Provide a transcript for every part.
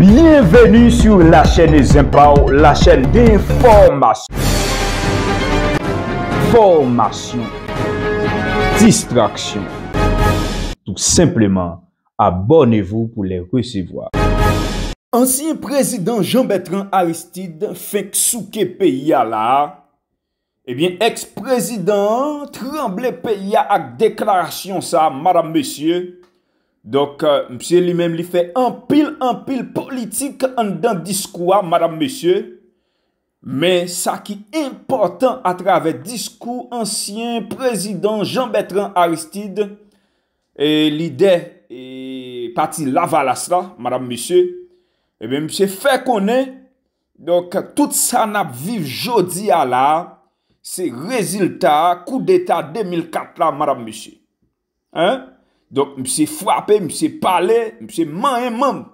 Bienvenue sur la chaîne Zempao, la chaîne d'information, formation, distraction. Tout simplement, abonnez-vous pour les recevoir. Ancien président Jean-Bertrand Aristide fait souke pays à la. Eh bien, ex-président tremble pays à déclaration ça, madame, monsieur. Donc, monsieur lui-même, il fait un pile politique en dans discours, madame, monsieur. Mais ça qui est important à travers discours ancien président Jean-Bertrand Aristide, et l'idée et parti Lavalas là, madame, monsieur. Eh bien, monsieur fait connaître, donc, tout ça n'a vive jodi à la, c'est résultat, coup d'état 2004 là, madame, monsieur. Hein? Donc, monsieur frappé, monsieur parlé, monsieur man,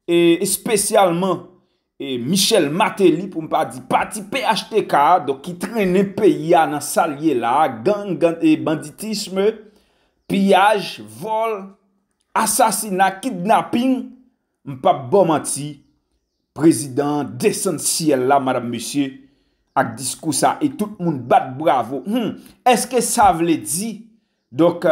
et spécialement, et Michel Matéli, pour ne pas dire, parti PHTK, donc, qui traîne pays à dans salier là, gang et banditisme, pillage, vol, assassinat, kidnapping, m'pas bon menti, président descend ciel là, madame, monsieur, avec discours ça, et tout le monde bat bravo. Est-ce que ça veut dire, donc,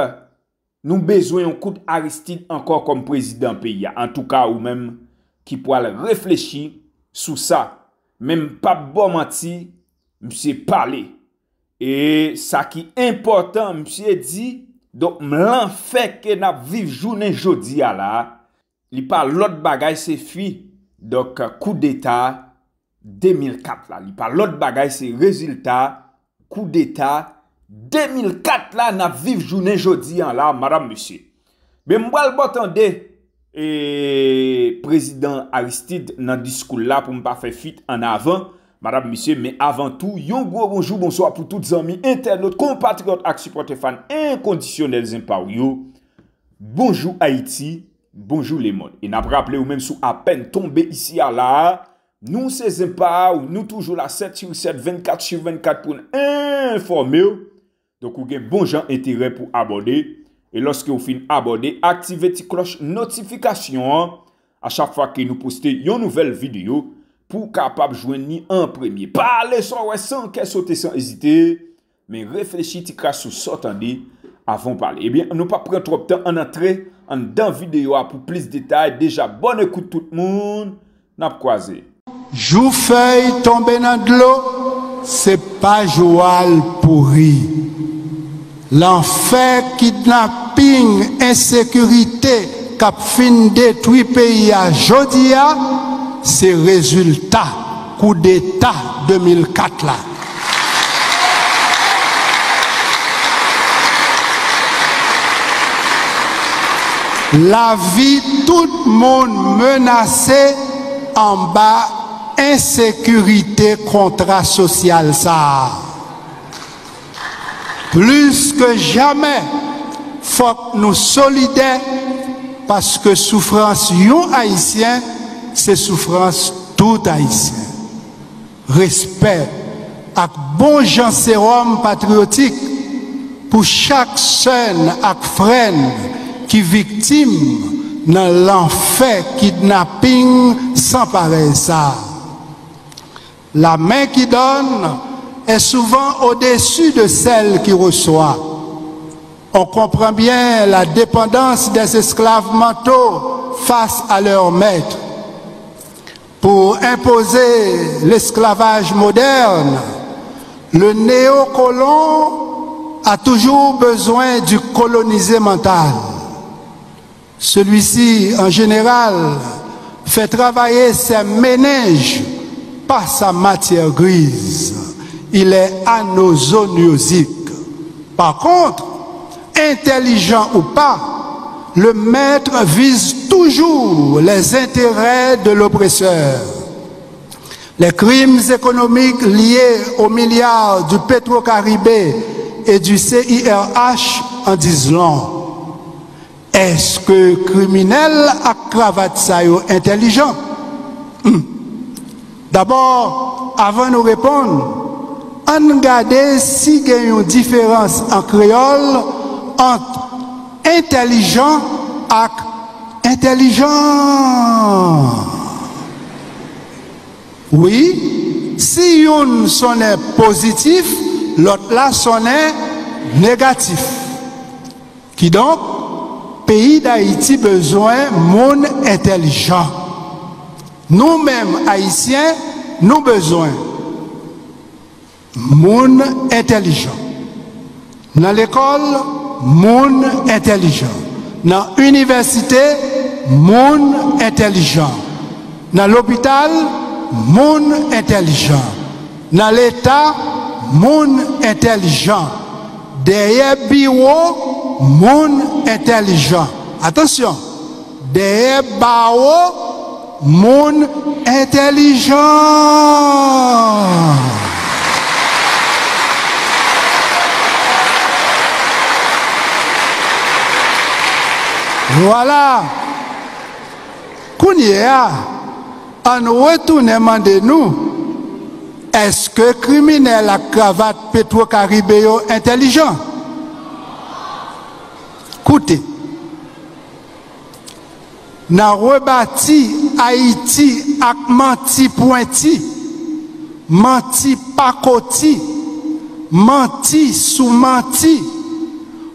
nous besoin un coup d'Aristide encore comme président pays, en tout cas, ou même, qui pourra réfléchir sur ça. Même pas bon menti, monsieur parler. Et ça qui est important, monsieur dit, donc, l'enfer que n'a vive journée jodi à la, il parle l'autre bagage c'est fui. Donc, coup d'état 2004 là. Il parle l'autre bagage c'est résultat, coup d'état 2004 là, n'a vive journée jodi à la, madame, monsieur. Mais m'bral botande, et président Aristide dans discours là pour me pas faire fuite en avant. Madame, monsieur, mais avant tout, yon gros bonjour, bonsoir pour tous les amis, internautes, compatriotes et supporters fans inconditionnels Zempao. Bonjour Haïti, bonjour les mondes. Et n'a pas rappelé ou même sous à peine tombé ici à là, nous c'est Zempao, nous toujours la 7/7, 24/24 pour informer. Donc, vous avez bon gens intérêt pour aborder. Et lorsque vous finissez aborder, activez la cloche notification à chaque fois que nous postons une nouvelle vidéo. Pour capable joindre en premier. Parlez sans qu'elle saute sans hésiter, mais réfléchissez sur s'entendre avant de parler. Eh bien, nous pas prendre trop de temps en entrer en dans vidéo pour plus de détails. Déjà, bonne écoute tout le monde. N'a pas croisé. Joufeuille tombé dans de l'eau, c'est pas Joal pourri. L'enfer, kidnapping, insécurité, cap fin détruit pays à Jodia, c'est résultat coup d'état 2004 là. La vie tout le monde menacé en bas, insécurité contrat social ça. Plus que jamais, faut que nous solidaires parce que souffrance yon haïtien, c'est souffrance tout haïtien. Respect ak bon gens sérum patriotique pour chaque jeune ak frère qui victime dans l'enfer kidnapping sans pareil ça. La main qui donne est souvent au-dessus de celle qui reçoit. On comprend bien la dépendance des esclaves mentaux face à leur maître. Pour imposer l'esclavage moderne, le néocolon a toujours besoin du colonisé mental. Celui-ci, en général, fait travailler ses méninges par sa matière grise. Il est anosoniosique. Par contre, intelligent ou pas, le maître vise toujours les intérêts de l'oppresseur. Les crimes économiques liés aux milliards du Petro-Caribé et du CIRH en disent long. Est-ce que criminel à cravate ça yo intelligent? D'abord, avant de nous répondre, on regarde si il y a une différence en créole entre intelligent et intelligent. Oui, si une sonne positif, l'autre là sonne négatif. Qui donc, pays d'Haïti besoin monde intelligent. Nous-mêmes, Haïtiens, nous besoin monde intelligent. Dans l'école, monde intelligent. Dans l'université, monde intelligent. Dans l'hôpital, monde intelligent. Dans l'État, monde intelligent. Derrière bureau, monde intelligent. Attention, derrière barreau, monde intelligent. Voilà. Kounia, on retourne demander nous, est-ce que criminel à cravate Petro-Caribéo intelligent? Écoutez, n'a rebâti Haïti avec menti pointi, menti pacoti, menti sous menti,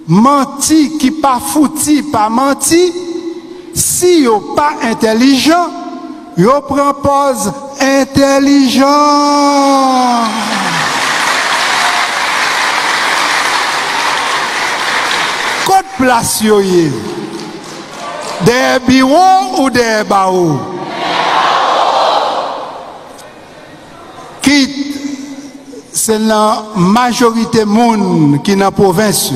menti qui pas fouti, pas menti. Si yo pas intelligent, yo prend pose intelligent. Côte place yo yé. Des bureaux ou des barreaux? Quitte, c'est la majorité monde qui est dans la province.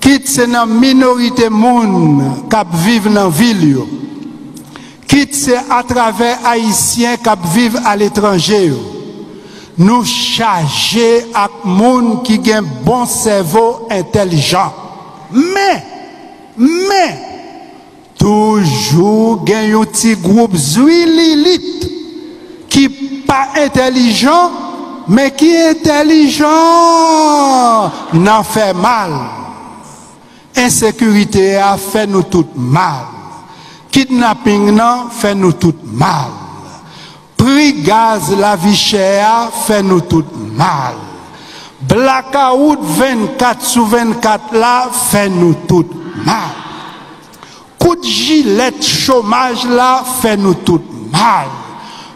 Quitte, c'est la minorité monde qui vivent dans la ville. Quitte, c'est à travers Haïtiens qui vivent à l'étranger. Nous charger avec monde qui a un bon cerveau intelligent. Mais, toujours il y a un petit groupe Zuililite qui pas intelligent, mais qui est intelligent, n'en fait mal. Insécurité a fait nous tout mal. Kidnapping nan fait nous tout mal. Prix gaz la vie chère fait nous tout mal. Blackout 24 sur 24 là fait nous tout mal. Coup de gilet chômage là fait nous tout mal.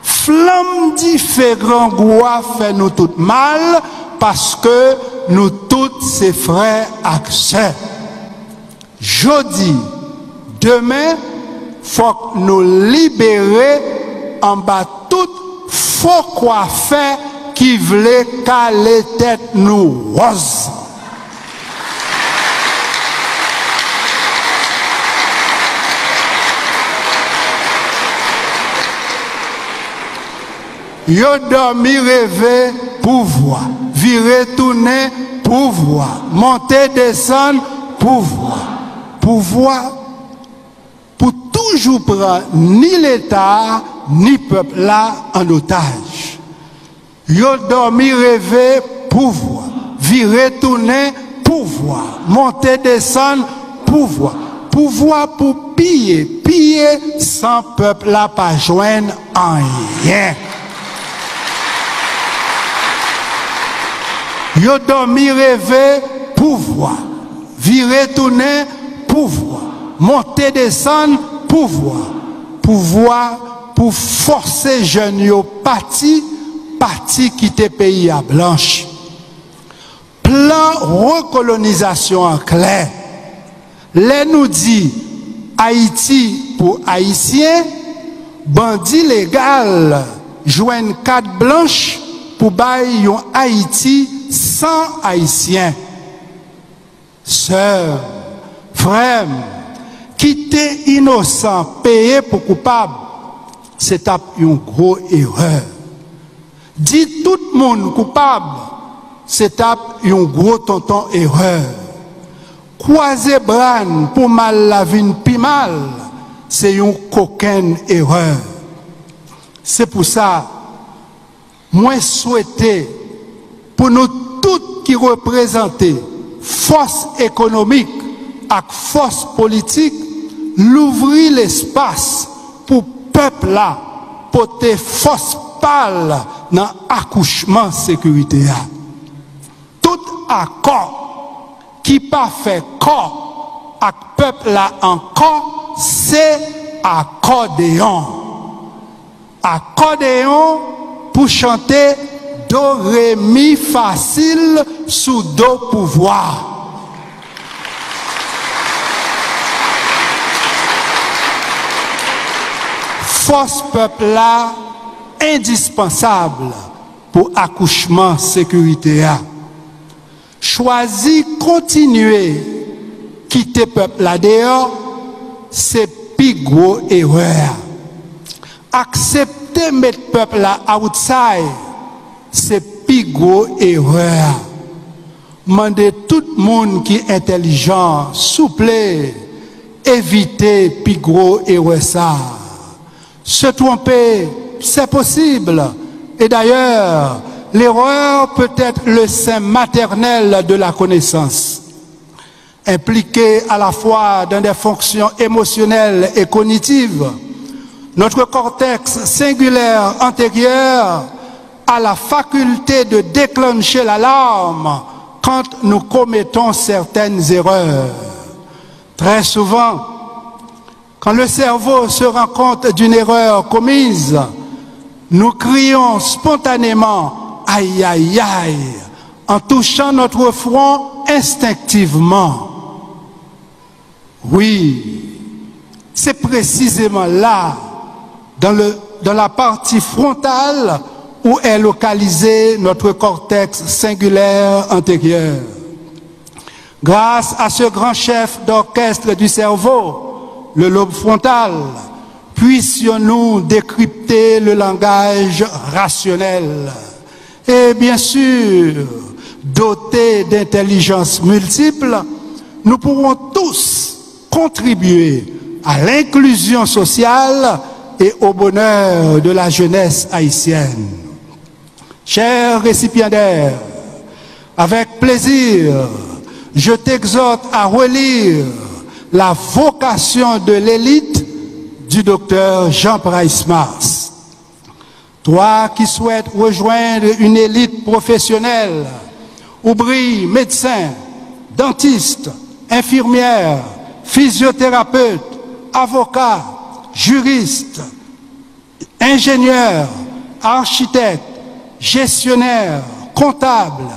Flamme différent goût fait nous tout mal parce que nous tous ces frères et sœurs. Jeudi, demain, faut que nous libérer en bas tout faux coiffeur qui voulait caler tête nous rose. Yo dormi rêver pouvoir, virer tourner pouvoir, monter descendre pouvoir pour toujours prendre ni l'État ni peuple là en otage. Yo dormi rêver pouvoir, virer tourner pouvoir, monter descendre pouvoir pour piller sans peuple là pas joindre en rien. Yo dormi rêver pouvoir, virer tourner pouvoir, monter descendre pouvoir pour forcer jeunes yo parti quitter pays à blanche. Plan recolonisation en clair. Les nous dit Haïti pour Haïtiens, bandit légal joignent carte blanche pour bailler un Haïti sans Haïtiens. Sœurs, frères, quitter innocent, payer pour coupable, c'est une grosse erreur. Dit tout le monde coupable, c'est une grosse tonton erreur. Croiser bras pour mal la vie pi mal, c'est une coquine erreur. C'est pour ça, moi souhaiter pour nous tous qui représentons force économique et force politique, l'ouvrir l'espace pour peuple là, porter force principal dans l'accouchement sécurité. Tout accord qui pas fait corps avec peuple là encore, c'est accordéon. Accordéon pour chanter do, ré, mi facile sous do pouvoir. Force peuple là indispensable pour accouchement sécurité. Choisir continuer quitter peuple là dehors, c'est plus gros erreur. Accepter mettre peuple là outside, c'est plus gros erreur. Mandez tout le monde qui est intelligent, souple, éviter plus gros erreur ça. Se tromper, c'est possible. Et d'ailleurs, l'erreur peut être le sein maternel de la connaissance. Impliqué à la fois dans des fonctions émotionnelles et cognitives, notre cortex singulaire antérieur a la faculté de déclencher l'alarme quand nous commettons certaines erreurs. Très souvent, quand le cerveau se rend compte d'une erreur commise, nous crions spontanément « aïe aïe aïe » en touchant notre front instinctivement. Oui, c'est précisément là, dans la partie frontale, où est localisé notre cortex singulaire antérieur. Grâce à ce grand chef d'orchestre du cerveau, le lobe frontal, puissions-nous décrypter le langage rationnel. Et bien sûr, dotés d'intelligence multiples, nous pourrons tous contribuer à l'inclusion sociale et au bonheur de la jeunesse haïtienne. Chers récipiendaires, avec plaisir, je t'exhorte à relire la vocation de l'élite du docteur Jean Price-Mars. Toi qui souhaites rejoindre une élite professionnelle où brillent médecins, dentistes, infirmières, physiothérapeutes, avocats, juristes, ingénieurs, architectes, gestionnaires, comptables,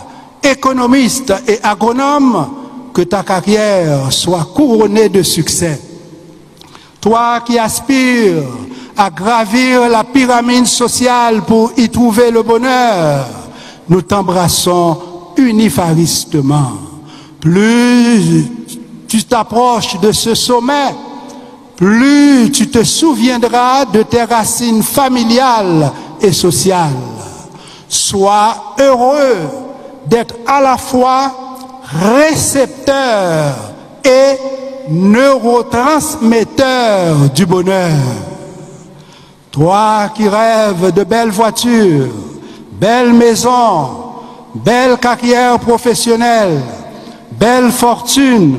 économistes et agronomes, que ta carrière soit couronnée de succès. Toi qui aspires à gravir la pyramide sociale pour y trouver le bonheur, nous t'embrassons unifaristement. Plus tu t'approches de ce sommet, plus tu te souviendras de tes racines familiales et sociales. Sois heureux d'être à la fois récepteur et neurotransmetteur du bonheur. Toi qui rêves de belles voitures, belles maisons, belles carrières professionnelles, belle fortune,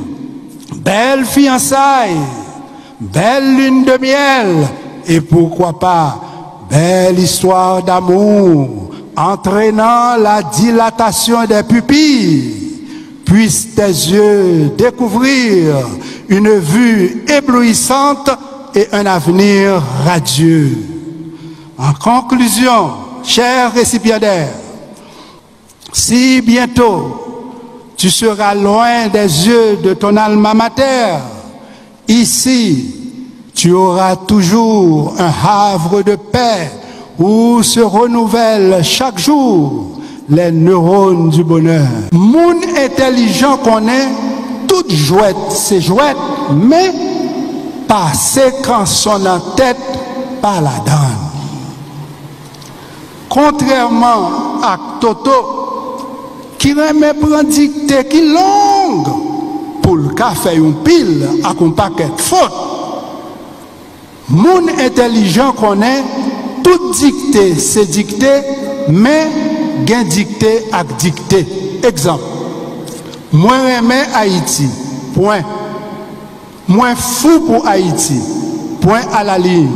belle fiançailles, belle lune de miel et pourquoi pas belle histoire d'amour entraînant la dilatation des pupilles, puissent tes yeux découvrir une vue éblouissante et un avenir radieux. En conclusion, chers récipiendaires, si bientôt tu seras loin des yeux de ton alma mater, ici tu auras toujours un havre de paix où se renouvellent chaque jour les neurones du bonheur. Moun intelligent connaît toute jouette, c'est jouette, mais passer quand son en tête par la donne. Contrairement à Toto, qui remet prendre dictée qui longue pour le café une pile à un paquet de fautes. Moun intelligent connaît toute dictée, c'est dictée, mais gain dictée à dictée. Exemple, moi remets Haïti, point. Moi fou pour Haïti, point à la ligne.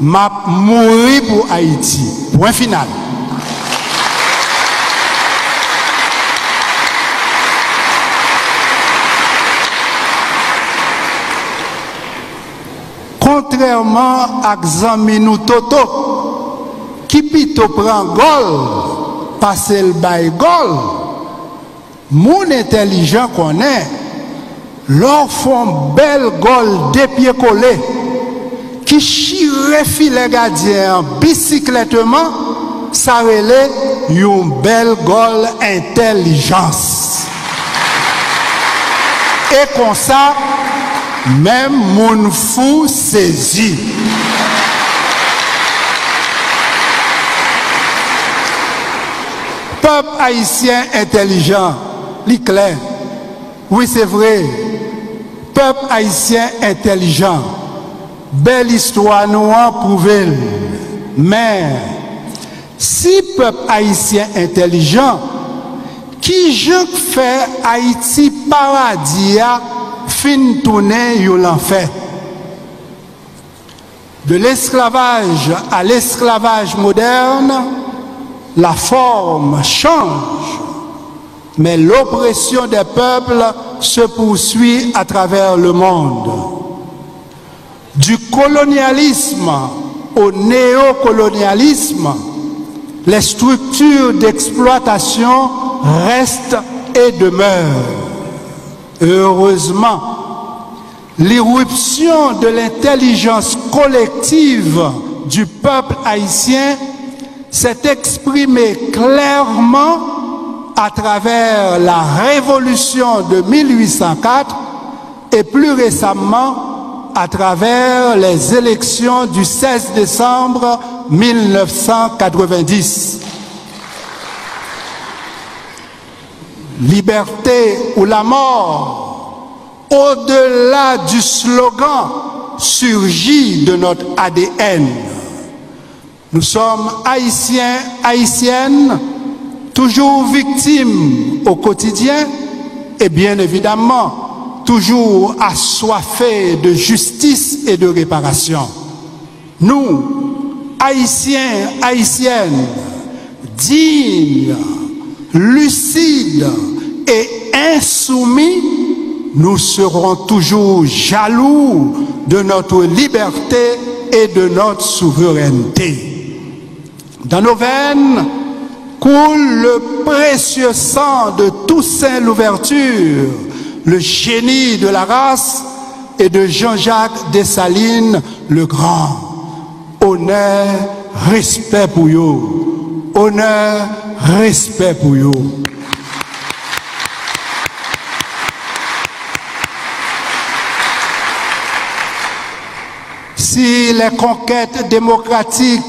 m'a mouru pour Haïti. Point final. Contrairement à Xaminou Toto, qui pito prend gol, passe le bail gol, mon intelligent connaît, leur font belle gol des pieds collés, qui chire filet gardien bicyclettement, ça relève une belle gol intelligence. Et comme ça, même mon fou saisi. Peuple haïtien intelligent, clair. Oui, c'est vrai. Peuple haïtien intelligent. Belle histoire nous a prouvé. Mais si peuple haïtien intelligent, qui je fait Haïti paradis fin tourner ou l'enfer. De l'esclavage à l'esclavage moderne, la forme change, mais l'oppression des peuples se poursuit à travers le monde. Du colonialisme au néocolonialisme, les structures d'exploitation restent et demeurent. Heureusement, l'irruption de l'intelligence collective du peuple haïtien s'est exprimée clairement à travers la révolution de 1804 et plus récemment à travers les élections du 16 décembre 1990. Liberté ou la mort, au-delà du slogan, surgit de notre ADN. Nous sommes haïtiens, haïtiennes, toujours victimes au quotidien et bien évidemment, toujours assoiffés de justice et de réparation. Nous, haïtiens, haïtiennes, dignes, lucides et insoumis, nous serons toujours jaloux de notre liberté et de notre souveraineté. Dans nos veines coule le précieux sang de Toussaint Louverture, le génie de la race, et de Jean-Jacques Dessalines le Grand. Honneur, respect pour vous. Honneur, respect pour vous. Si les conquêtes démocratiques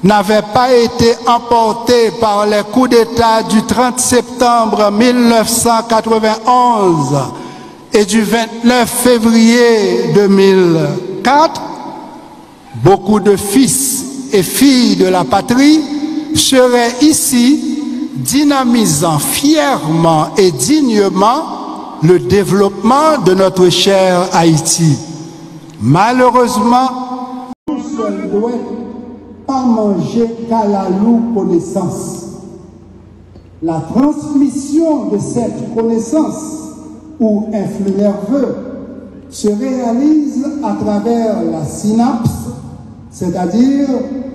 n'avaient pas été emportées par les coups d'État du 30 septembre 1991 et du 29 février 2004, beaucoup de fils et filles de la patrie seraient ici dynamisant fièrement et dignement le développement de notre cher Haïti. Malheureusement, nous ne doit pas manger qu'à la loupe connaissance. La transmission de cette connaissance ou influx nerveux se réalise à travers la synapse, c'est-à-dire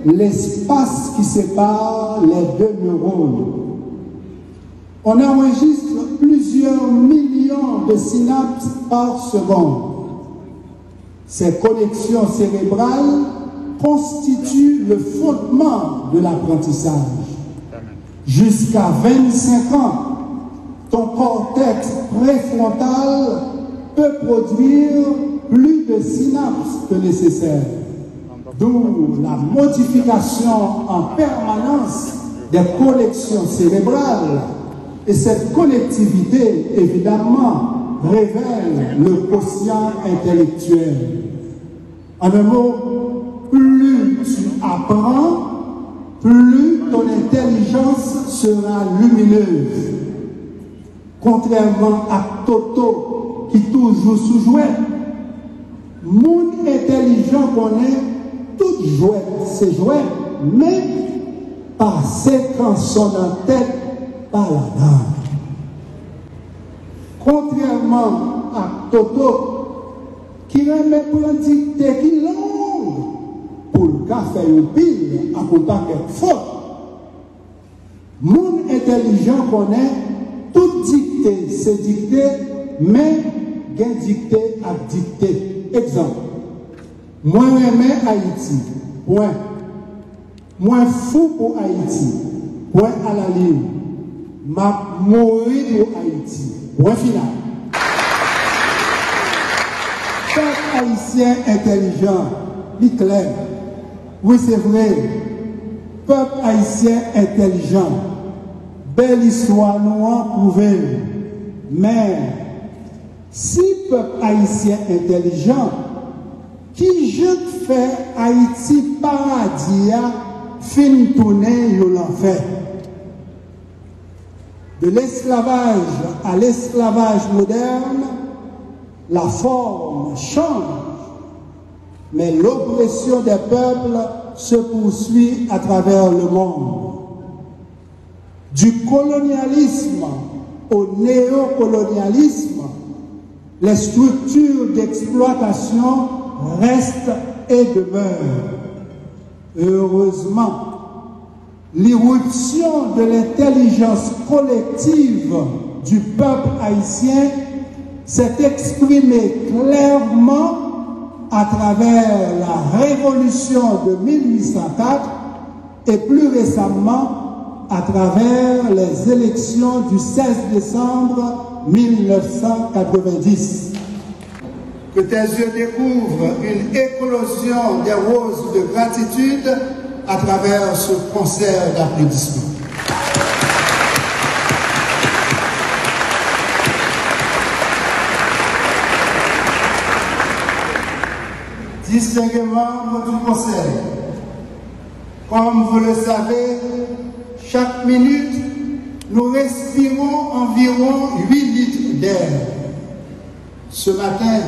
l'espace qui sépare les deux neurones. On enregistre plusieurs millions de synapses par seconde. Ces connexions cérébrales constituent le fondement de l'apprentissage. Jusqu'à 25 ans, ton cortex préfrontal peut produire plus de synapses que nécessaire. D'où la modification en permanence des connexions cérébrales. Et cette connectivité, évidemment, révèle le quotient intellectuel. En un mot, plus tu apprends, plus ton intelligence sera lumineuse. Contrairement à Toto, qui toujours sous-jouait, monde intelligent connaît toute jouette, c'est jouet, mais passer quand son en tête par la dame. Contrairement à Toto, qui remet prendre dictée qui longue pour le café ou pile à contact avec faute. Monde intelligent connaît toute dictée, c'est dictée, mais gain dictée à dictée. Exemple, moi j'aime Haïti, point. Moi fou pour Haïti, point à la ligne. M'a mouru pour Haïti, point final. Peuple haïtien intelligent, il clair. Oui, c'est vrai. Peuple haïtien intelligent. Belle histoire nous a prouvé. Mais si peuple haïtien intelligent, qui je fait Haïti paradis, fin tourner l'enfer. De l'esclavage à l'esclavage moderne, la forme change, mais l'oppression des peuples se poursuit à travers le monde. Du colonialisme au néocolonialisme, les structures d'exploitation restent et demeurent. Heureusement, l'irruption de l'intelligence collective du peuple haïtien s'est exprimée clairement à travers la révolution de 1804 et plus récemment à travers les élections du 16 décembre 1990. Que tes yeux découvrent une éclosion des roses de gratitude à travers ce concert d'applaudissements. Distingués membres du Conseil, comme vous le savez, chaque minute, nous respirons environ 8 litres d'air. Ce matin,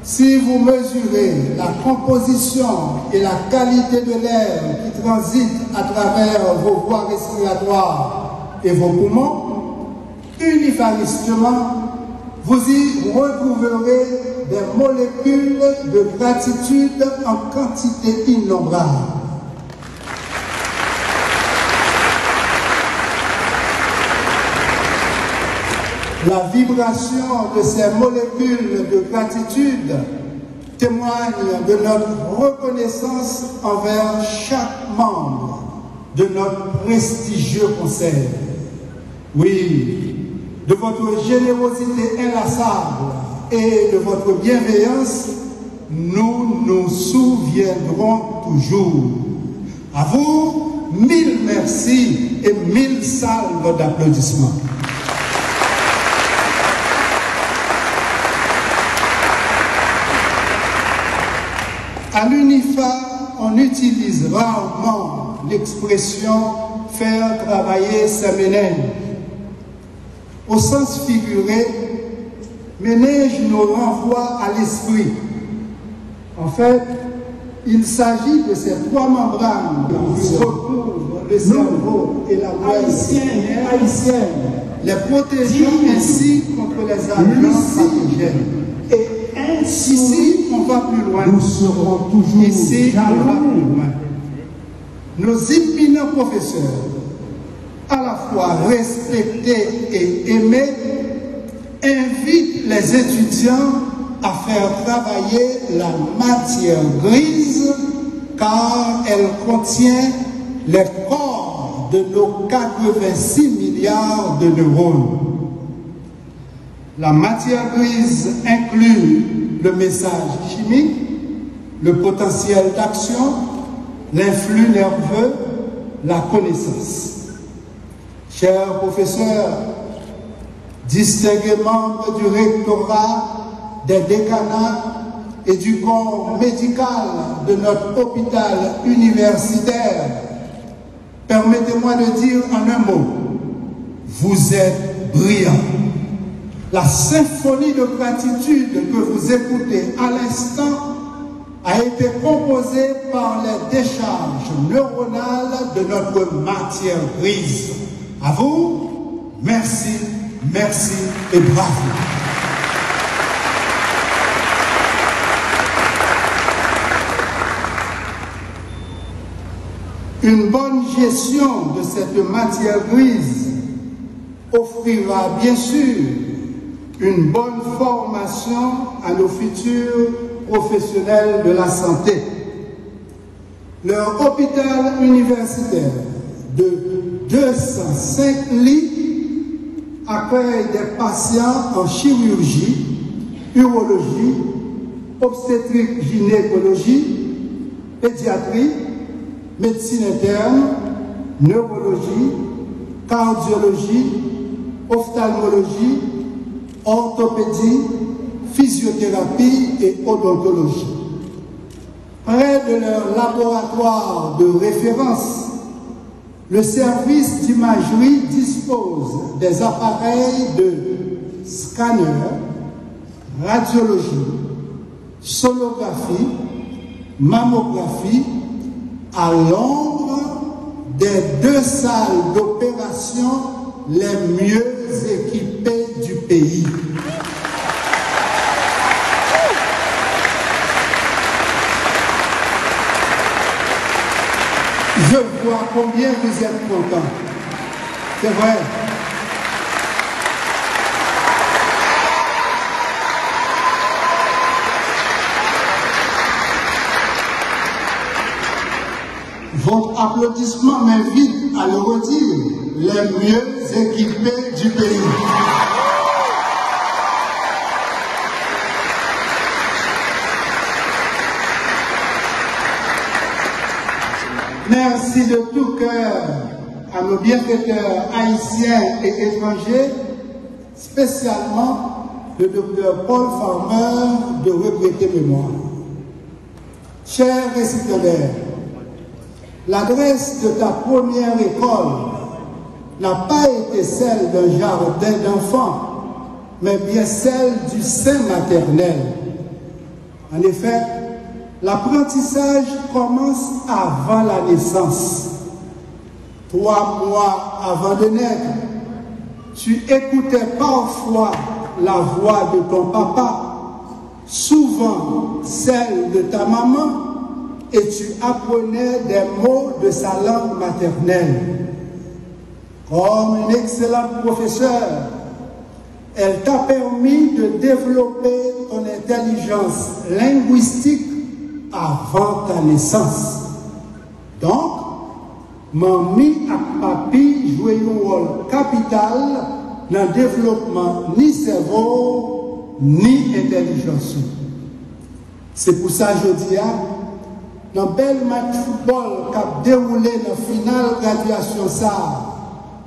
si vous mesurez la composition et la qualité de l'air qui transite à travers vos voies respiratoires et vos poumons, unifaristement, vous y retrouverez des molécules de gratitude en quantité innombrable. La vibration de ces molécules de gratitude témoigne de notre reconnaissance envers chaque membre de notre prestigieux conseil. Oui, de votre générosité inlassable et de votre bienveillance, nous nous souviendrons toujours. À vous, 1000 merci et 1000 salves d'applaudissements. À l'UNIFA, on utilise rarement l'expression « faire travailler ses ménages ». Au sens figuré, ménage nous renvoie à l'esprit. En fait, il s'agit de ces trois membranes qui recouvrent le cerveau et la moelle haïtienne, les protégeant ainsi contre les agents pathogènes. Et ici, on va plus loin. Nous serons toujours ici, on va plus loin. Nos éminents professeurs, à la fois respectés et aimés, invitent les étudiants à faire travailler la matière grise car elle contient les corps de nos 86 milliards de neurones. La matière grise inclut le message chimique, le potentiel d'action, l'influx nerveux, la connaissance. Chers professeurs, distingués membres du rectorat, des décanats et du corps médical de notre hôpital universitaire, permettez-moi de dire en un mot, vous êtes brillants. La symphonie de gratitude que vous écoutez à l'instant a été composé par les décharges neuronales de notre matière grise. À vous, merci, merci et bravo. Une bonne gestion de cette matière grise offrira bien sûr une bonne formation à nos futurs professionnels de la santé. Leur hôpital universitaire de 205 lits accueille des patients en chirurgie, urologie, obstétrique, gynécologie, pédiatrie, médecine interne, neurologie, cardiologie, ophtalmologie, orthopédie, physiothérapie et odontologie. Près de leur laboratoire de référence, le service d'imagerie dispose des appareils de scanner, radiologie, sonographie, mammographie, à l'ombre des 2 salles d'opération les mieux équipées du pays. Je vois combien vous êtes contents. C'est vrai. Votre applaudissement m'invite à le redire, les mieux équipés du pays. Merci de tout cœur à nos bienfaiteurs haïtiens et étrangers, spécialement le docteur Paul Farmer de Regretter Mémoire. Chers récipiendaires, l'adresse de ta première école n'a pas été celle d'un jardin d'enfants, mais bien celle du sein maternel. En effet, l'apprentissage commence avant la naissance. 3 mois avant de naître, tu écoutais parfois la voix de ton papa, souvent celle de ta maman, et tu apprenais des mots de sa langue maternelle. Comme une excellente professeure, elle t'a permis de développer ton intelligence linguistique avant ta naissance. Donc, mamie et papi jouent un rôle capital dans le développement ni cerveau, ni intelligence. C'est pour ça que je dis, dans le bel match football qui a déroulé dans la finale graduation ça,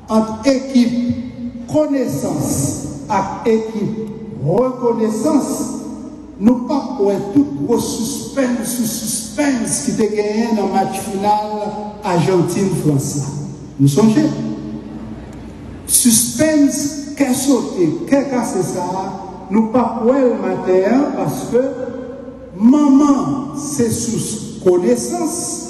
entre équipe connaissance et équipe reconnaissance, nous pas pour tout gros suspense qui était gagné dans le match final Argentine-France. Nous songez? Suspense, qu'est sauté, qu'est cassé ça, nous pas pour le matin parce que maman c'est sous connaissance,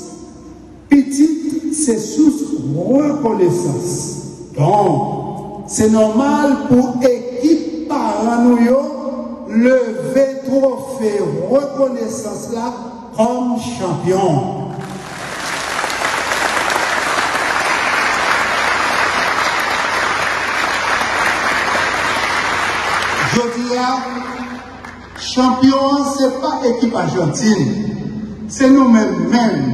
petite c'est sous reconnaissance. Donc, c'est normal pour équipe parents nous lever trophée reconnaissance là comme champion. Je dis là, champion, c'est pas équipe argentine. C'est nous-mêmes,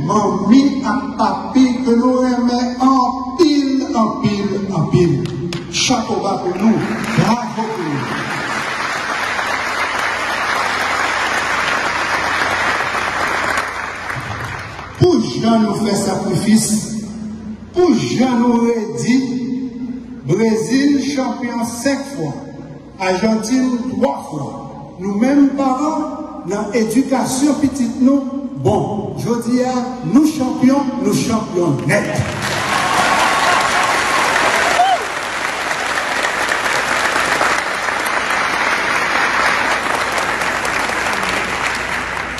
mamie et papi, que nous remettons en pile, en pile, en pile. Chapeau bas pour nous. Bravo pour nous. Pour Jean nous fait sacrifice, pour Jean nous redit, Brésil champion 5 fois, Argentine 3 fois. Nous-mêmes parents, dans l'éducation petite nous, bon, je dis à nous champions net.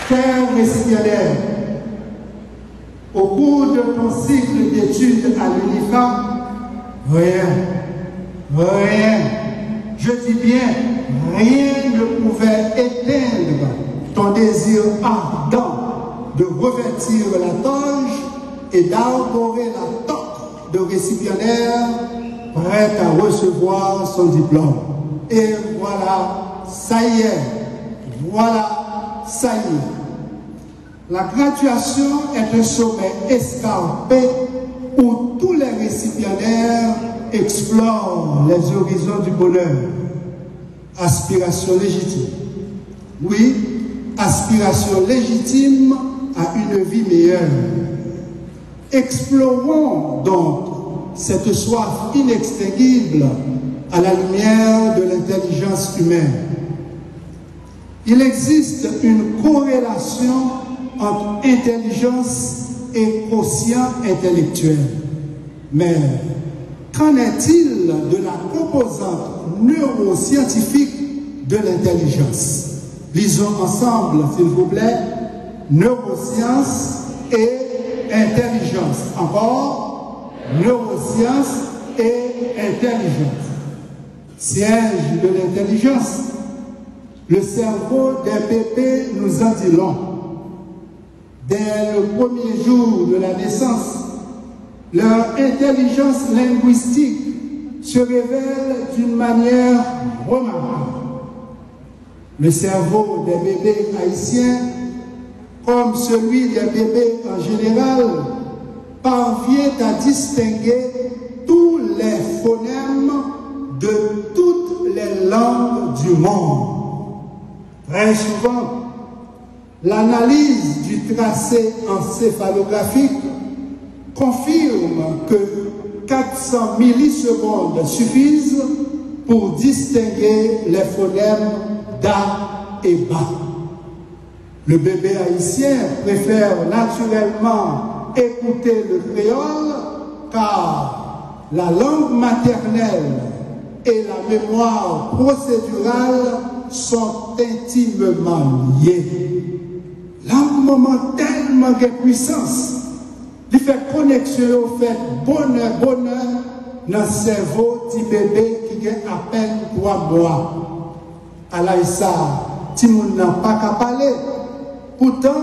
Chers récipiendaire, au cours de ton cycle d'études à l'UNIFA, rien, je dis bien, rien ne pouvait éteindre ton désir ardent de revêtir la toge et d'arborer la toque de récipiendaire prêt à recevoir son diplôme. Et voilà, ça y est, voilà, ça y est. La graduation est un sommet escarpé où tous les récipiendaires explorent les horizons du bonheur. Aspiration légitime. Oui, aspiration légitime à une vie meilleure. Explorons donc cette soif inextinguible à la lumière de l'intelligence humaine. Il existe une corrélation entre intelligence et quotient intellectuel. Mais qu'en est-il de la composante neuroscientifique de l'intelligence? Lisons ensemble, s'il vous plaît, neurosciences et intelligence. Encore, neurosciences et intelligence. Siège de l'intelligence, le cerveau des bébés nous en dit long. Dès le premier jour de la naissance, leur intelligence linguistique se révèle d'une manière remarquable. Le cerveau des bébés haïtiens, comme celui des bébés en général, parvient à distinguer tous les phonèmes de toutes les langues du monde. Très souvent, l'analyse du tracé encéphalographique confirme que 400 millisecondes suffisent pour distinguer les phonèmes da et ba. Le bébé haïtien préfère naturellement écouter le créole car la langue maternelle et la mémoire procédurale sont intimement liées. Langue moment tellement de puissance, il fait connexion au fait bonheur dans le cerveau du bébé qui a à peine 3 mois. À l'aïssa, si moun n'a pas qu'à parler. Pourtant,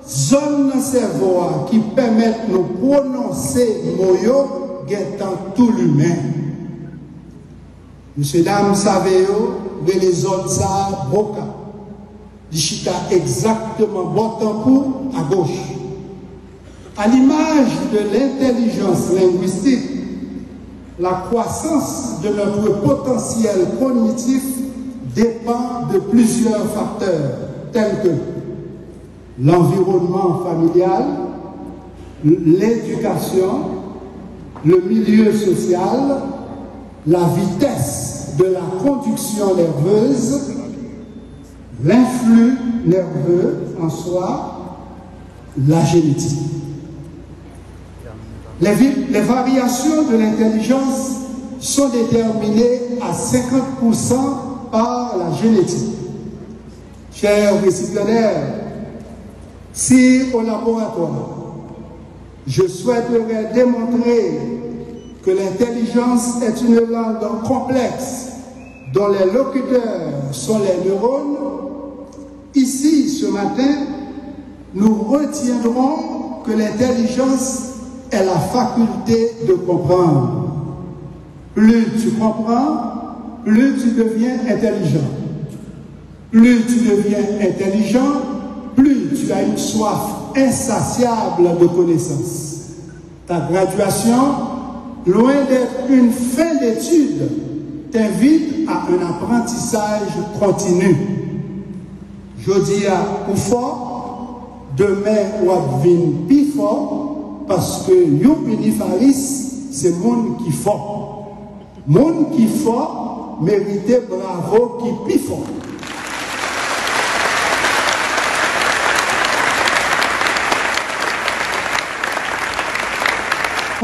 zone dans le cerveau qui permettent de nous prononcer moyo dans tout l'humain. Monsieur, dame, savez-vous, les zones ça, boca. L'chita exactement bon pour à gauche. À l'image de l'intelligence linguistique, la croissance de notre potentiel cognitif dépend de plusieurs facteurs, tels que l'environnement familial, l'éducation, le milieu social, la vitesse de la conduction nerveuse, l'influx nerveux en soi, la génétique. Les variations de l'intelligence sont déterminées à 50% par la génétique. Chers récipiendaires, si au laboratoire, je souhaiterais démontrer que l'intelligence est une langue complexe dont les locuteurs sont les neurones, ici, ce matin, nous retiendrons que l'intelligence est la faculté de comprendre. Plus tu comprends, plus tu deviens intelligent. Plus tu deviens intelligent, plus tu as une soif insatiable de connaissances. Ta graduation, loin d'être une fin d'études, t'invite à un apprentissage continu. Je dis à ou fort, demain ou à vin plus fort, parce que Youpini Faris, c'est monde qui fort. Monde qui fort, mérite bravo qui plus fort.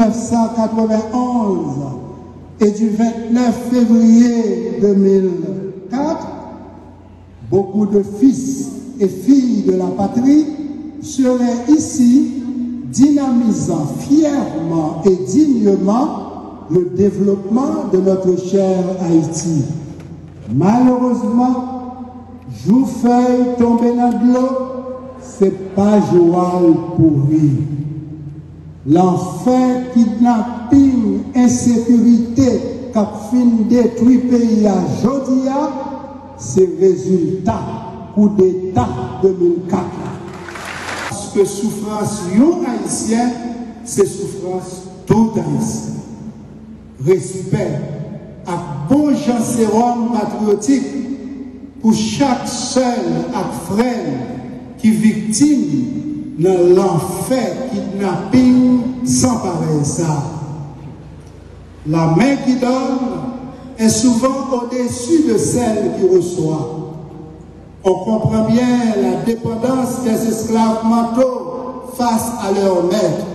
« 1991 et du 29 février 2004, beaucoup de fils et filles de la patrie serait ici dynamisant fièrement et dignement le développement de notre cher Haïti. Malheureusement, Joufeuille tombé dans de l'eau, c'est pas Joal pourri. L'enfer, kidnapping, insécurité, qu'a fin détruit pays à Jodia, c'est résultat coup d'État 2004. Parce que souffrance yon haïtien, c'est souffrance tout haïtien. Respect à bon gens sérum patriotique pour chaque seul et frère qui victime de l'enfer kidnapping sans pareil ça. La main qui donne est souvent au-dessus de celle qui reçoit. On comprend bien la dépendance des esclaves mentaux face à leur maître.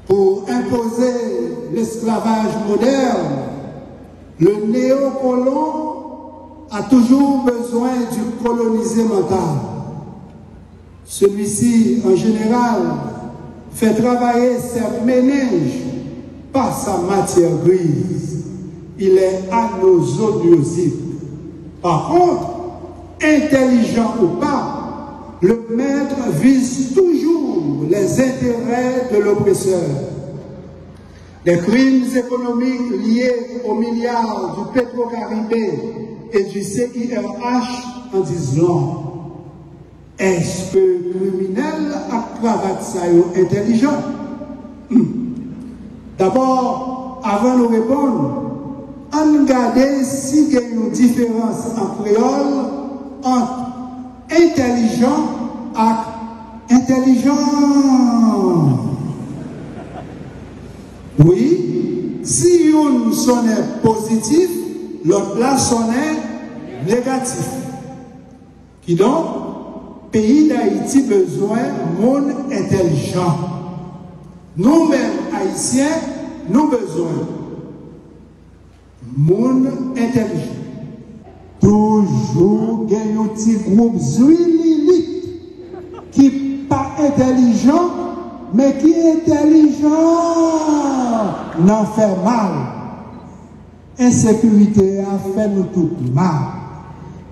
Pour imposer l'esclavage moderne, le néocolon a toujours besoin du colonisé mental. Celui-ci, en général, fait travailler ses méninges par sa matière grise. Il est anosoniosique. Par contre, intelligent ou pas, le maître vise toujours les intérêts de l'oppresseur. Les crimes économiques liés aux milliards du Petro-Caribé et du CIRH en disent long. Est-ce que le criminel a cravate ça intelligent? D'abord, avant de répondre, on regarde s'il y a une différence en créole entre intelligent et intelligent. Oui, si une sonne positif, l'autre là sonne négatif. Qui donc, pays d'Haïti besoin de monde intelligent. Nous-mêmes, Haïtiens, nous besoin monde intelligent. Toujours, il y a un petit groupe Zuilili qui n'est pas intelligent, mais qui est intelligent, n'en fait mal. Insécurité a fait nous tout mal.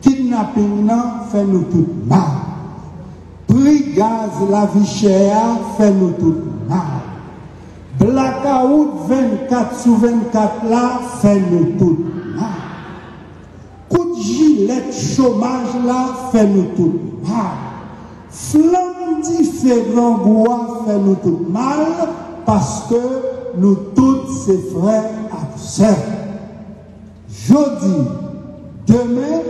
Kidnapping a fait nous tout mal. Prix gaz, la vie chère fait nous tout mal. Blackout 24 sur 24 là fait nous tout mal. Coup de gilet chômage là fait nous tout mal. Flamme différent bois fait nous tout mal parce que nous tous ces frères et sœurs. Jeudi, demain,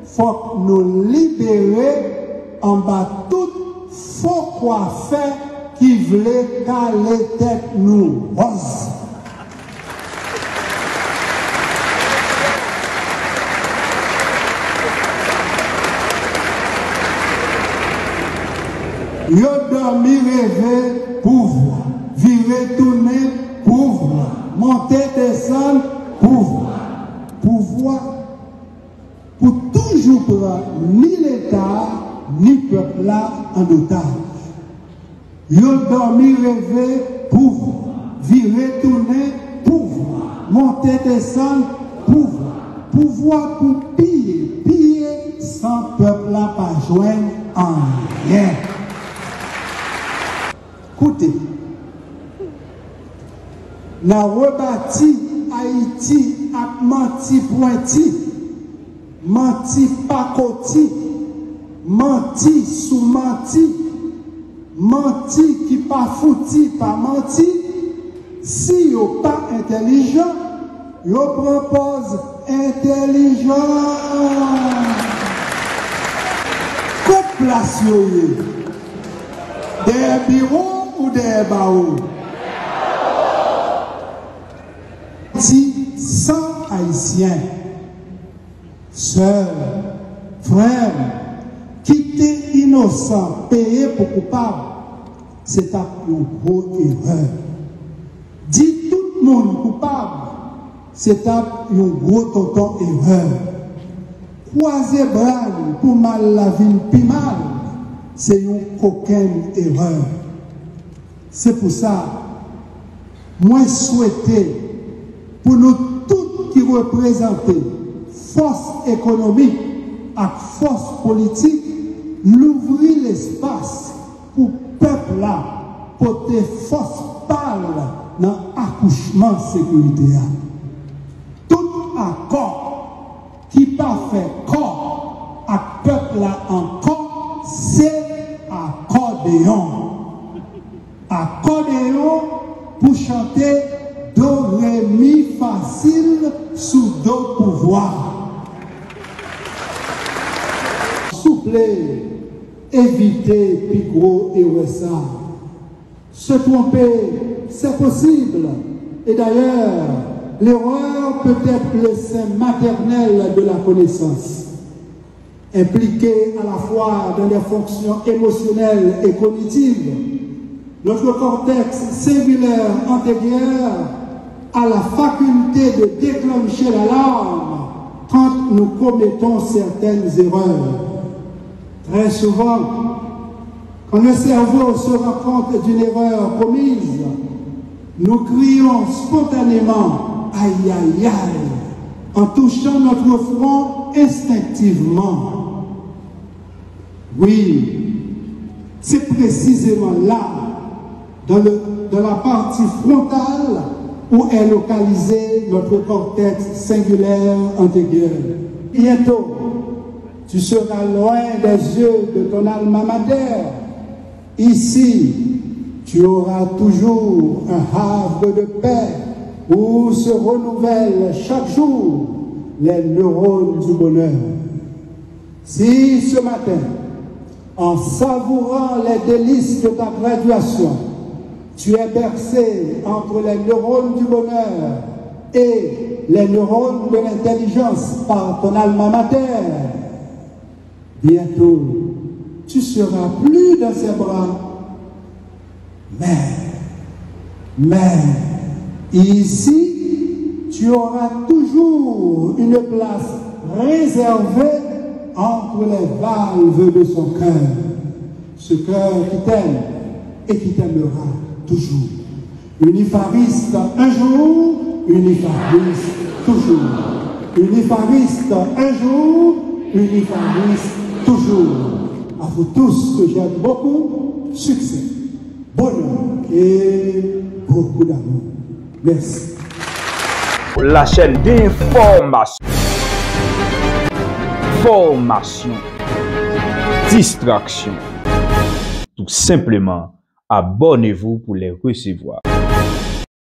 faut que nous libérer en bas tout faux coiffeur qui voulait caler tête nous rose. Yo dormi rêver pouvoir, vivre tourner pouvoir, monter descendre pouvoir pour toujours prendre ni l'État ni peuple là en otage. Yo dormi rêver pouvoir, vivre tourner pouvoir, monter descendre pouvoir pour piller sans peuple là pas joindre en rien. Écoutez, n'a rebâti Haïti a menti pointi, menti pacoti, menti sous menti, menti qui pas fouti, pas menti. Si yo pas intelligent, yo propose intelligent. Qu'est place yo des bureaux ou des barreaux? Si 100 Haïtiens, sœurs, frères, qui étaient innocents, payés pour coupables, c'est une grosse erreur. Dit tout le monde coupable, c'est une grosse tonton erreur. Croiser bras pour mal la vie, puis mal. c'est une aucune erreur. C'est pour ça, moi souhaiter pour nous tous qui représentons force économique et force politique, l'ouvrir l'espace pour le peuple là, pour des forces pâles dans l'accouchement sécuritaire. Tout accord qui pas fait corps à peuple là encore, c'est accordéon. Accordéon pour chanter do, ré, mi facile sous do pouvoir. Souple, éviter plus gros et ça. Se tromper, c'est possible. Et d'ailleurs, l'erreur peut être le sein maternel de la connaissance. Impliqué à la fois dans des fonctions émotionnelles et cognitives, notre cortex singulaire antérieur a la faculté de déclencher l'alarme quand nous commettons certaines erreurs. Très souvent, quand le cerveau se rend compte d'une erreur commise, nous crions spontanément « aïe aïe aïe » en touchant notre front instinctivement. Oui, c'est précisément là, dans la partie frontale, où est localisé notre cortex singulaire antérieur. Bientôt, tu seras loin des yeux de ton alma mater. Ici, tu auras toujours un havre de paix où se renouvellent chaque jour les neurones du bonheur. Si ce matin, en savourant les délices de ta graduation, tu es bercé entre les neurones du bonheur et les neurones de l'intelligence par ton alma mater, bientôt, tu seras plus dans ses bras. Mais, ici, tu auras toujours une place réservée entre les valves de son cœur. Ce cœur qui t'aime et qui t'aimera toujours. Unifariste un jour, unifariste toujours. Unifariste un jour, unifariste toujours. À vous tous que j'aime beaucoup, succès, bonheur et beaucoup d'amour. Merci. La chaîne d'information, formation, distraction. Tout simplement, abonnez-vous pour les recevoir.